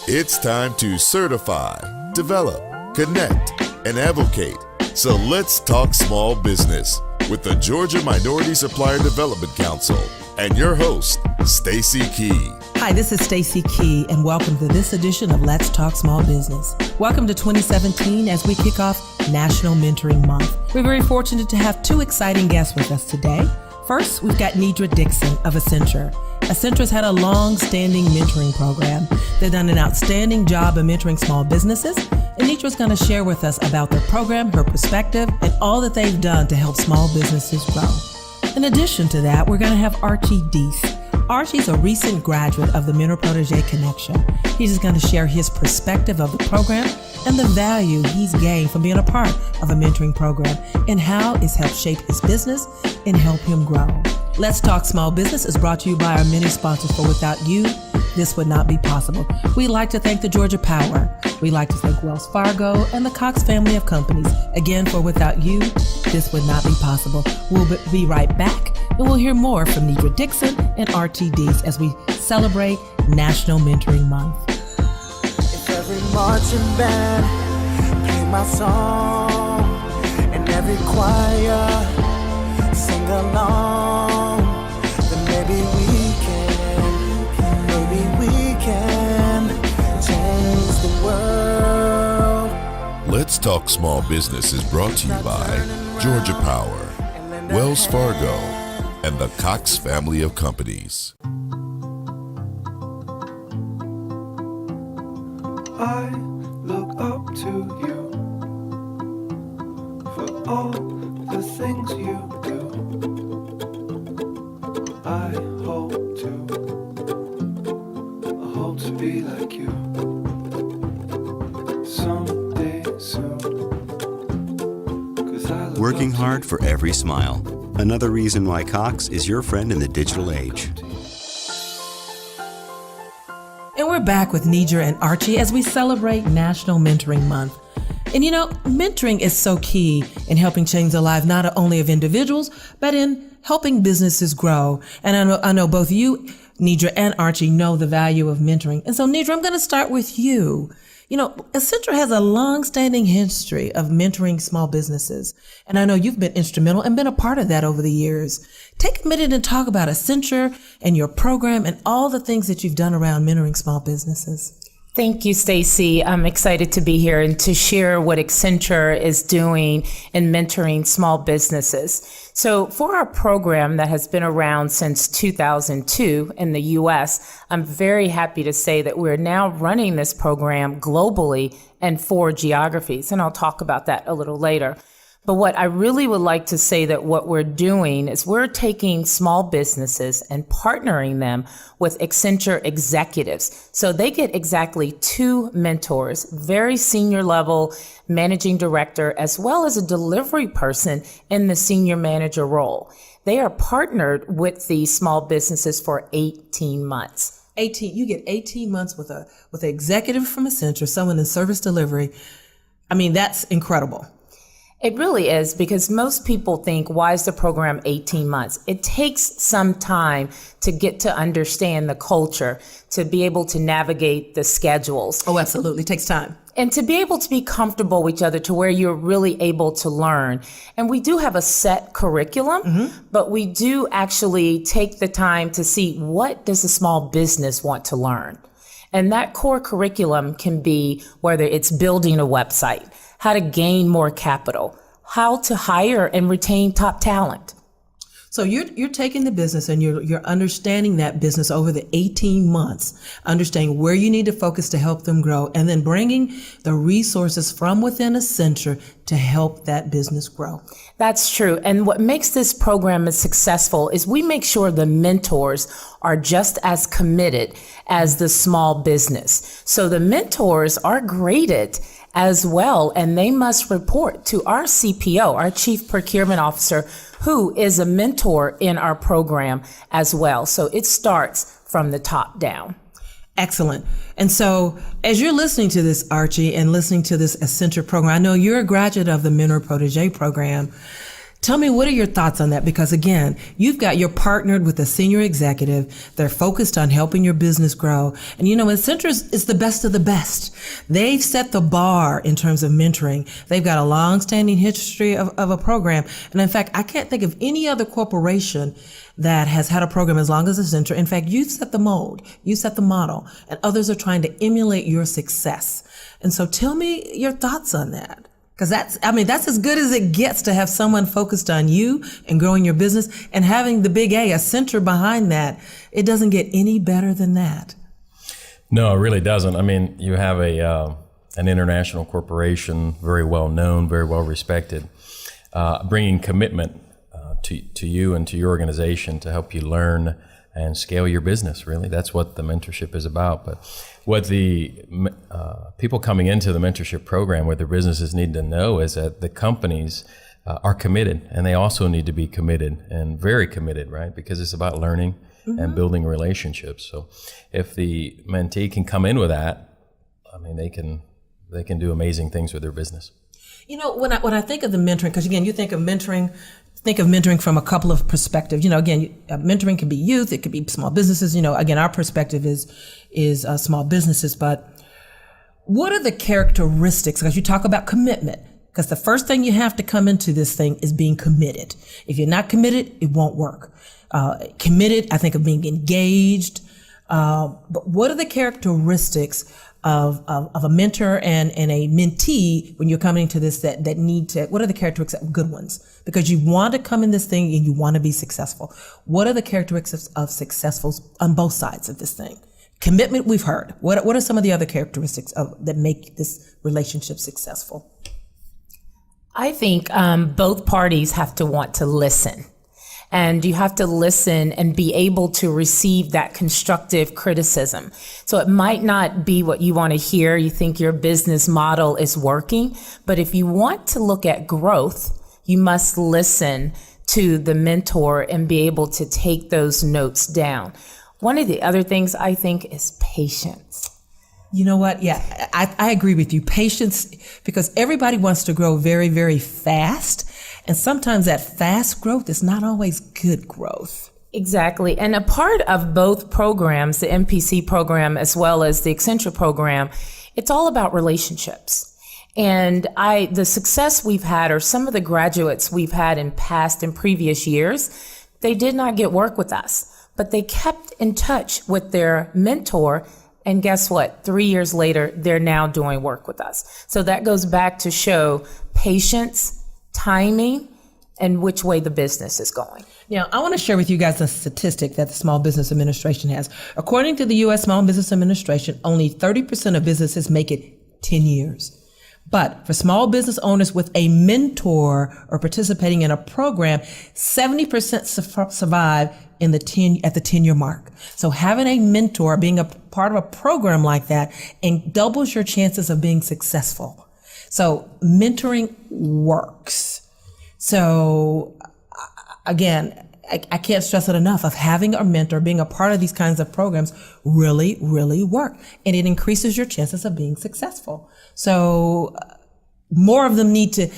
It's time to certify, develop, connect, and advocate. So let's talk small business with the Georgia Minority Supplier Development Council and your host, Stacey Key. Hi, this is Stacey Key, and welcome to this edition of Let's Talk Small Business. Welcome to 2017 as we kick off National Mentoring Month. We're very fortunate to have two exciting guests with us today. First, we've got Nedra Dixon of Accenture. Accenture has had a long-standing mentoring program. They've done an outstanding job of mentoring small businesses, and Nedra's going to share with us about their program, her perspective, and all that they've done to help small businesses grow. In addition to that, we're going to have Archie Deese. Archie's a recent graduate of the Mentor-Protege Connection. He's just going to share his perspective of the program and the value he's gained from being a part of a mentoring program and how it's helped shape his business and help him grow. Let's Talk Small Business is brought to you by our many sponsors, for without you, this would not be possible. We'd like to thank the Georgia Power. We'd like to thank Wells Fargo and the Cox family of companies. Again, for without you, this would not be possible. We'll be right back, and we'll hear more from Nedra Dixon and Archie Deese as we celebrate National Mentoring Month. If every marching band play my song and every choir sing along, then maybe we can change the world. Let's Talk Small Business is brought to you by Georgia Power, Wells Fargo, and the Cox family of companies. I look up to you for all the things you do. I hope to be like you someday soon. 'Cause I look Working up hard to for every smile. Another reason why Cox is your friend in the digital age. And we're back with Nedra and Archie as we celebrate National Mentoring Month. And you know, mentoring is so key in helping change the lives not only of individuals, but in helping businesses grow. And I know both you, Nedra, and Archie know the value of mentoring. And so, Nedra, I'm going to start with you. You know, Accenture has a long-standing history of mentoring small businesses. And I know you've been instrumental and been a part of that over the years. Take a minute and talk about Accenture and your program and all the things that you've done around mentoring small businesses. Thank you, Stacey. I'm excited to be here and to share what Accenture is doing in mentoring small businesses. So for our program that has been around since 2002 in the U.S., I'm very happy to say that we're now running this program globally in 4 geographies, and I'll talk about that a little later. But what I really would like to say that what we're doing is we're taking small businesses and partnering them with Accenture executives. So they get exactly 2 mentors, very senior level managing director, as well as a delivery person in the senior manager role. They are partnered with these small businesses for 18 months. You get 18 months with an executive from Accenture, someone in service delivery. I mean, that's incredible. It really is, because most people think, why is the program 18 months? It takes some time to get to understand the culture, to be able to navigate the schedules. Oh, absolutely. It takes time. And to be able to be comfortable with each other to where you're really able to learn. And we do have a set curriculum, but we do actually take the time to see, what does a small business want to learn? And that core curriculum can be whether it's building a website, how to gain more capital, how to hire and retain top talent. So you're taking the business and you're understanding that business over the 18 months, understanding where you need to focus to help them grow, and then bringing the resources from within Accenture to help that business grow. That's true. And what makes this program successful is we make sure the mentors are just as committed as the small business. So the mentors are graded as well, and they must report to our CPO, our Chief Procurement Officer, who is a mentor in our program as well. So it starts from the top down. Excellent. And so as you're listening to this, Archie, and listening to this Accenture program, I know you're a graduate of the Mentor-Protege program. Tell me, what are your thoughts on that? Because again, you're partnered with a senior executive. They're focused on helping your business grow. And Accenture is the best of the best. They've set the bar in terms of mentoring. They've got a long-standing history of a program. And in fact, I can't think of any other corporation that has had a program as long as Accenture. In fact, you set the mold, you set the model, and others are trying to emulate your success. And so tell me your thoughts on that. Because that's as good as it gets to have someone focused on you and growing your business and having the big Accenture behind that. It doesn't get any better than that. No, it really doesn't. I mean, you have an international corporation, very well known, very well respected, bringing commitment to you and to your organization to help you learn and scale your business. Really, that's what the mentorship is about. But what the people coming into the mentorship program, what their businesses need to know is that the companies are committed, and they also need to be committed and very committed, right? Because it's about learning and building relationships. So if the mentee can come in with that, I mean, they can do amazing things with their business. When I think of the mentoring, because again, you think of mentoring from a couple of perspectives. Again, mentoring can be youth, it could be small businesses. Again, our perspective is small businesses. But what are the characteristics? Because you talk about commitment, because the first thing you have to come into this thing is being committed. If you're not committed, it won't work. Committed, I think of being engaged. But what are the characteristics of a mentor and a mentee when you're coming to this that need to, what are the characteristics of good ones? Because you want to come in this thing and you want to be successful. What are the characteristics of successfuls on both sides of this thing? Commitment, we've heard. What are some of the other characteristics that make this relationship successful? I think both parties have to want to listen. And you have to listen and be able to receive that constructive criticism. So it might not be what you want to hear. You think your business model is working. But if you want to look at growth, you must listen to the mentor and be able to take those notes down. One of the other things I think is patience. You know what? Yeah, I agree with you. Patience, because everybody wants to grow very, very fast. And sometimes that fast growth is not always good growth. Exactly. And a part of both programs, the MPC program as well as the Accenture program, it's all about relationships. And the success we've had, or some of the graduates we've had in past and previous years, they did not get work with us, but they kept in touch with their mentor. And guess what? 3 years later, they're now doing work with us. So that goes back to show patience, timing, and which way the business is going. Now, I want to share with you guys a statistic that the Small Business Administration has. According to the U.S. Small Business Administration, only 30% of businesses make it 10 years. But for small business owners with a mentor or participating in a program, 70% survive at the 10-year mark. So having a mentor, being a part of a program like that, and doubles your chances of being successful. So mentoring works. So again, I can't stress it enough, of having a mentor, being a part of these kinds of programs really, really work. And it increases your chances of being successful. So more of them need to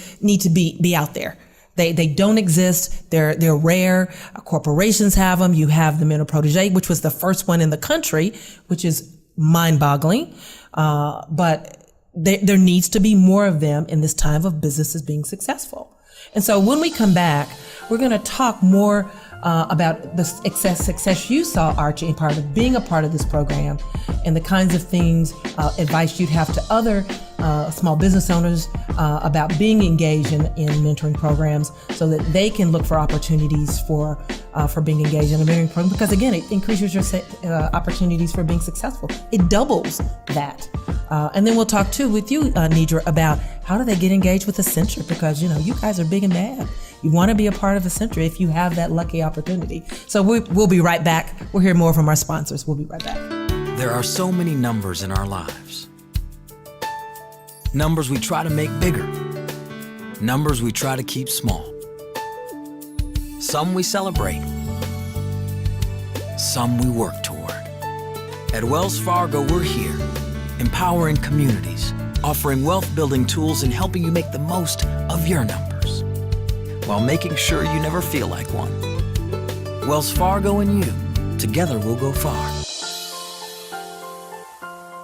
be out there. They don't exist. They're rare. Corporations have them. You have the Mentor Protege, which was the first one in the country, which is mind-boggling. But there needs to be more of them in this time of businesses being successful. And so when we come back, we're going to talk more about the success you saw, Archie, in being a part of this program, and the kinds of things, advice you'd have to other small business owners about being engaged in mentoring programs, so that they can look for opportunities for being engaged in a mentoring program. Because again, it increases your opportunities for being successful. It doubles that. And then we'll talk too with you, Nedra, about how do they get engaged with Accenture, because you guys are big and bad. You want to be a part of Accenture if you have that lucky opportunity. So we'll be right back. We'll hear more from our sponsors. We'll be right back. There are so many numbers in our lives. Numbers we try to make bigger. Numbers we try to keep small. Some we celebrate. Some we work toward. At Wells Fargo, we're here, empowering communities, offering wealth-building tools, and helping you make the most of your numbers. while making sure you never feel like one. Wells Fargo and you, together we'll go far.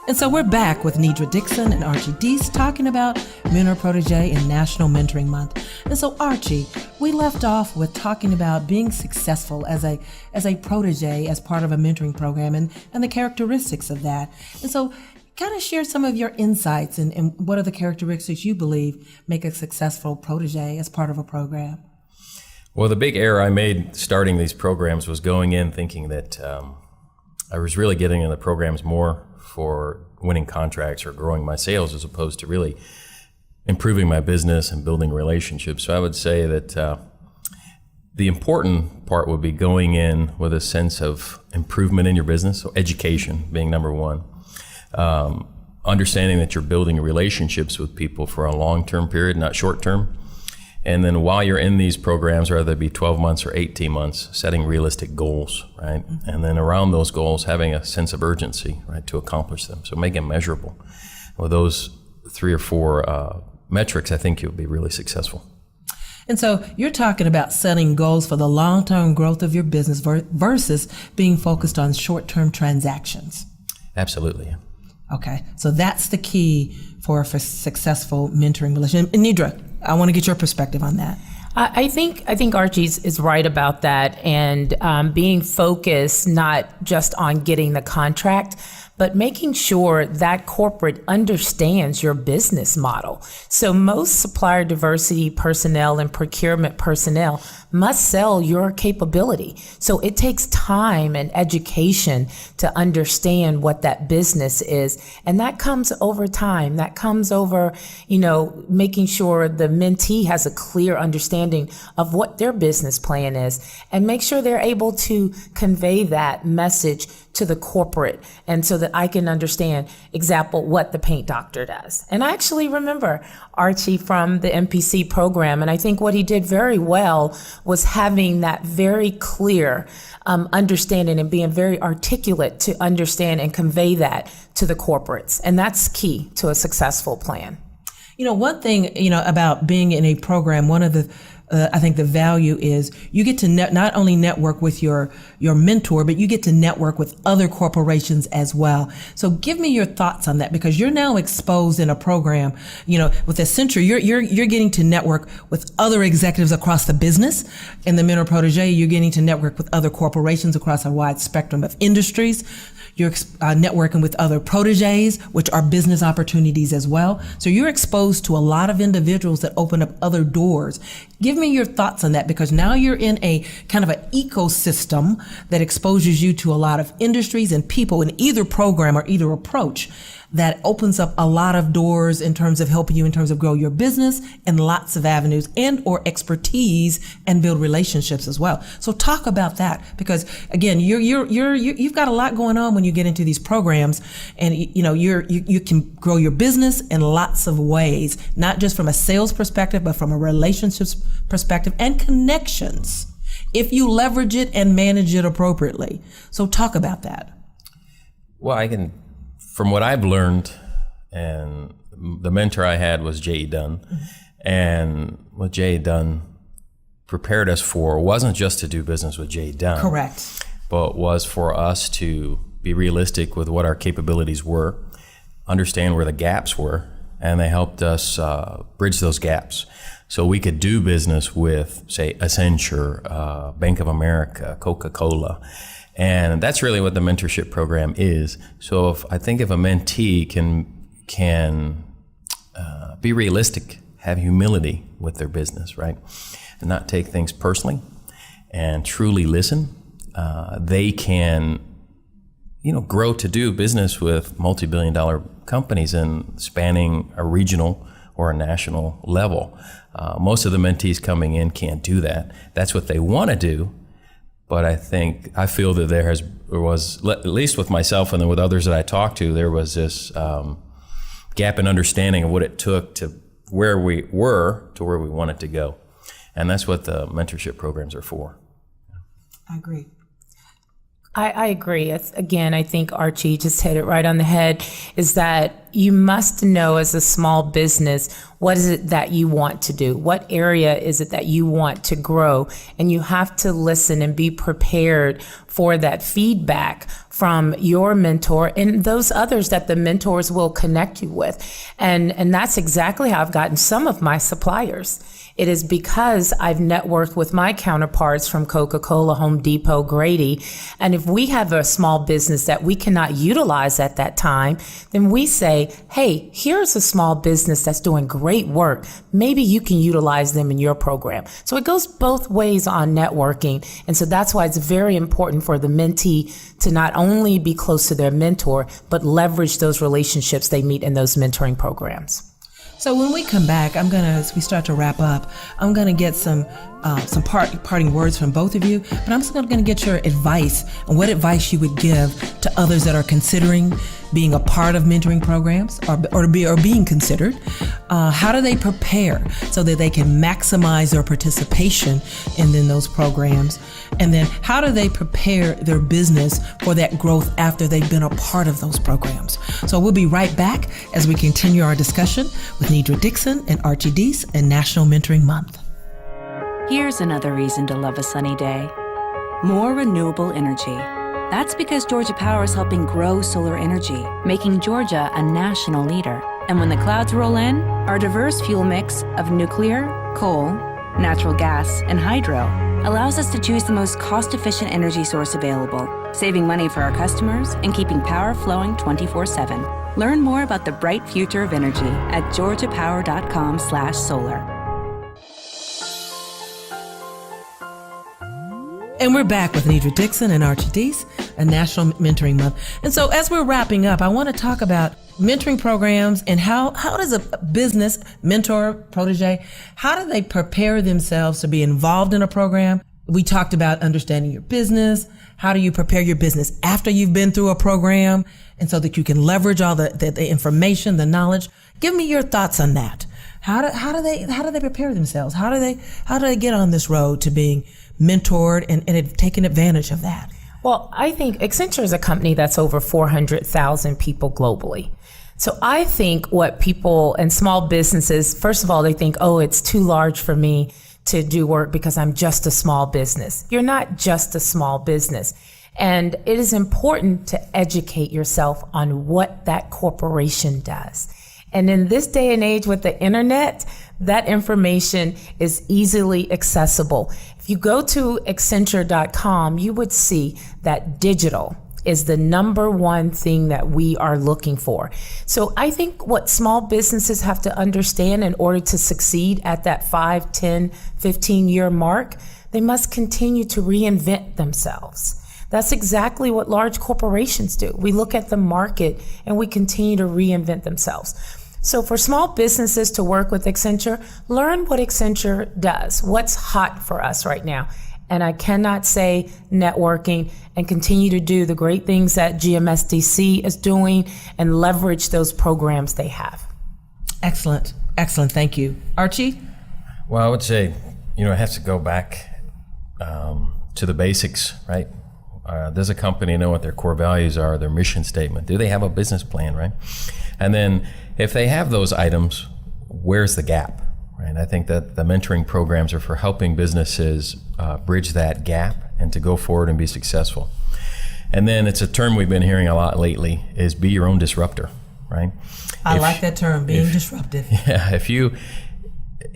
And so we're back with Nedra Dixon and Archie Deese talking about Mentor Protege and National Mentoring Month. And so Archie, we left off with talking about being successful as a protege as part of a mentoring program and the characteristics of that. And so kind of share some of your insights and what are the characteristics you believe make a successful protege as part of a program? Well, the big error I made starting these programs was going in thinking that I was really getting in the programs more for winning contracts or growing my sales as opposed to really improving my business and building relationships. So I would say that the important part would be going in with a sense of improvement in your business, so education being number one. Understanding that you're building relationships with people for a long-term period, not short-term. And then while you're in these programs, whether it be 12 months or 18 months, setting realistic goals, right? And then around those goals, having a sense of urgency, right, to accomplish them. So make them measurable. With those 3 or 4 metrics, I think you'll be really successful. And so you're talking about setting goals for the long-term growth of your business versus being focused on short-term transactions. Absolutely, yeah. Okay, so that's the key for a successful mentoring relationship. And Nedra, I want to get your perspective on that. I think Archie is right about that, and being focused not just on getting the contract, but making sure that corporate understands your business model. So most supplier diversity personnel and procurement personnel must sell your capability. So it takes time and education to understand what that business is. And that comes over time. That comes over, making sure the mentee has a clear understanding of what their business plan is and make sure they're able to convey that message to the corporate, and so that I can understand, example, what the paint doctor does. And I actually remember Archie from the MPC program, and I think what he did very well was having that very clear understanding and being very articulate to understand and convey that to the corporates. And that's key to a successful plan. One thing, about being in a program, one of the I think the value is you get to not only network with your mentor, but you get to network with other corporations as well. So give me your thoughts on that, because you're now exposed in a program, with Accenture, you're getting to network with other executives across the business. In the Mentor Protege, you're getting to network with other corporations across a wide spectrum of industries. You're networking with other proteges, which are business opportunities as well. So you're exposed to a lot of individuals that open up other doors. Give me your thoughts on that, because now you're in a kind of an ecosystem that exposes you to a lot of industries and people in either program or either approach that opens up a lot of doors in terms of helping you in terms of grow your business and lots of avenues and or expertise and build relationships as well. So talk about that, because again, you've got a lot going on when you get into these programs, and you can grow your business in lots of ways, not just from a sales perspective, but from a relationships perspective and connections, if you leverage it and manage it appropriately. So talk about that. Well, from what I've learned, and the mentor I had was J.E. Dunn, and what J.E. Dunn prepared us for wasn't just to do business with J.E. Dunn. Correct. But was for us to be realistic with what our capabilities were, understand where the gaps were, and they helped us bridge those gaps. So we could do business with, say, Accenture, Bank of America, Coca-Cola. And that's really what the mentorship program is. So if a mentee can be realistic, have humility with their business, right, and not take things personally, and truly listen, they can, grow to do business with multi-billion-dollar companies and spanning a regional or a national level. Most of the mentees coming in can't do that. That's what they want to do. But I feel that there was, at least with myself and then with others that I talked to, there was this gap in understanding of what it took to where we were to where we wanted to go. And that's what the mentorship programs are for. I agree. I agree. Again, I think Archie just hit it right on the head, is that you must know as a small business, what is it that you want to do? What area is it that you want to grow? And you have to listen and be prepared for that feedback from your mentor and those others that the mentors will connect you with. And that's exactly how I've gotten some of my suppliers. It is because I've networked with my counterparts from Coca-Cola, Home Depot, Grady. And if we have a small business that we cannot utilize at that time, then we say, hey, here's a small business that's doing great work. Maybe you can utilize them in your program. So it goes both ways on networking. And so that's why it's very important for the mentee to not only be close to their mentor, but leverage those relationships they meet in those mentoring programs. So when we come back, as we start to wrap up, I'm gonna get some parting words from both of you, but I'm just gonna get your advice on what advice you would give to others that are considering being a part of mentoring programs or being considered. How do they prepare so that they can maximize their participation in those programs? And then how do they prepare their business for that growth after they've been a part of those programs? So we'll be right back as we continue our discussion with Nedra Dixon and Archie Deese in National Mentoring Month. Here's another reason to love a sunny day. More renewable energy. That's because Georgia Power is helping grow solar energy, making Georgia a national leader. And when the clouds roll in, our diverse fuel mix of nuclear, coal, natural gas, and hydro allows us to choose the most cost-efficient energy source available, saving money for our customers and keeping power flowing 24/7. Learn more about the bright future of energy at georgiapower.com/solar. And we're back with Nedra Dixon and Archie Deese, a National Mentoring Month. And so as we're wrapping up, I want to talk about mentoring programs and how does a business mentor, protege, how do they prepare themselves to be involved in a program? We talked about understanding your business. How do you prepare your business after you've been through a program, and so that you can leverage all the information, the knowledge? Give me your thoughts on that. How do they prepare themselves? How do they get on this road to being mentored and taking advantage of that? Well, I think Accenture is a company that's over 400,000 people globally. So I think what people and small businesses, first of all, they think, oh, it's too large for me to do work because I'm just a small business. You're not just a small business. And it is important to educate yourself on what that corporation does. And in this day and age with the internet, that information is easily accessible. If you go to Accenture.com, you would see that digital is the number one thing that we are looking for. So I think what small businesses have to understand in order to succeed at that 5, 10, 15-year mark, they must continue to reinvent themselves. That's exactly what large corporations do. We look at the market and we continue to reinvent themselves. So for small businesses to work with Accenture, learn what Accenture does, what's hot for us right now. And I cannot say networking, and continue to do the great things that GMSDC is doing and leverage those programs they have. Excellent. Excellent. Thank you. Archie? Well, I would say, it has to go back to the basics, right? Does a company know what their core values are, their mission statement? Do they have a business plan, right? And then if they have those items, where's the gap, right? I think that the mentoring programs are for helping businesses bridge that gap and to go forward and be successful. And then it's a term we've been hearing a lot lately, is be your own disruptor, right? I like that term, being disruptive. Yeah,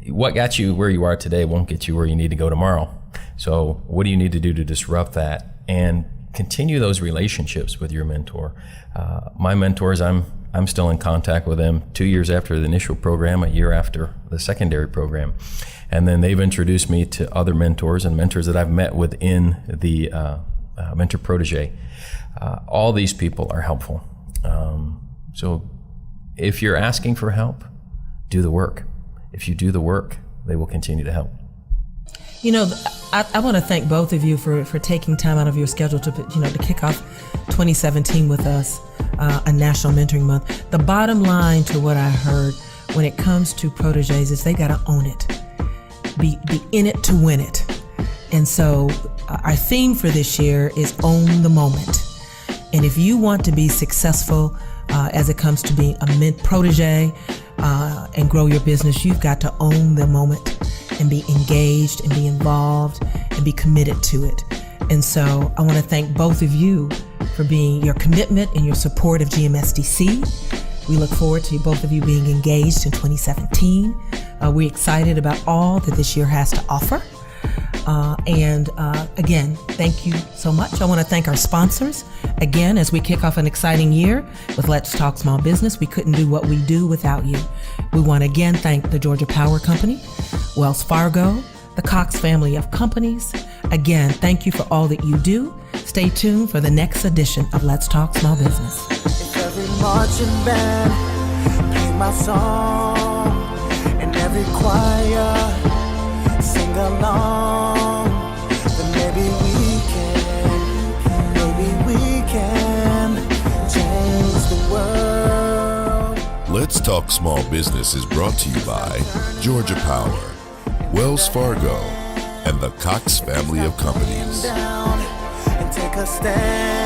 what got you where you are today won't get you where you need to go tomorrow. So what do you need to do to disrupt that and continue those relationships with your mentor? My mentors, I'm still in contact with them 2 years after the initial program, a year after the secondary program. And then they've introduced me to other mentors and mentors that I've met within the mentor protege. All these people are helpful. So if you're asking for help, do the work. If you do the work, they will continue to help. I want to thank both of you for taking time out of your schedule to kick off 2017 with us, a National Mentoring Month. The bottom line to what I heard when it comes to proteges is they got to own it. Be in it to win it. And so our theme for this year is Own the Moment. And if you want to be successful as it comes to being a protege and grow your business, you've got to own the moment and be engaged and be involved and be committed to it. And so I want to thank both of you for your commitment and your support of GMSDC. We look forward to both of you being engaged in 2017. We're excited about all that this year has to offer. Again, thank you so much. I want to thank our sponsors. Again, as we kick off an exciting year with Let's Talk Small Business, we couldn't do what we do without you. We want to again thank the Georgia Power Company, Wells Fargo, the Cox family of companies. Again, thank you for all that you do. Stay tuned for the next edition of Let's Talk Small Business. If every marching band play my song and every choir sing along, then maybe we can change the world. Let's Talk Small Business is brought to you by Georgia Power, Wells Fargo, and the Cox family of companies. Down and take a stand.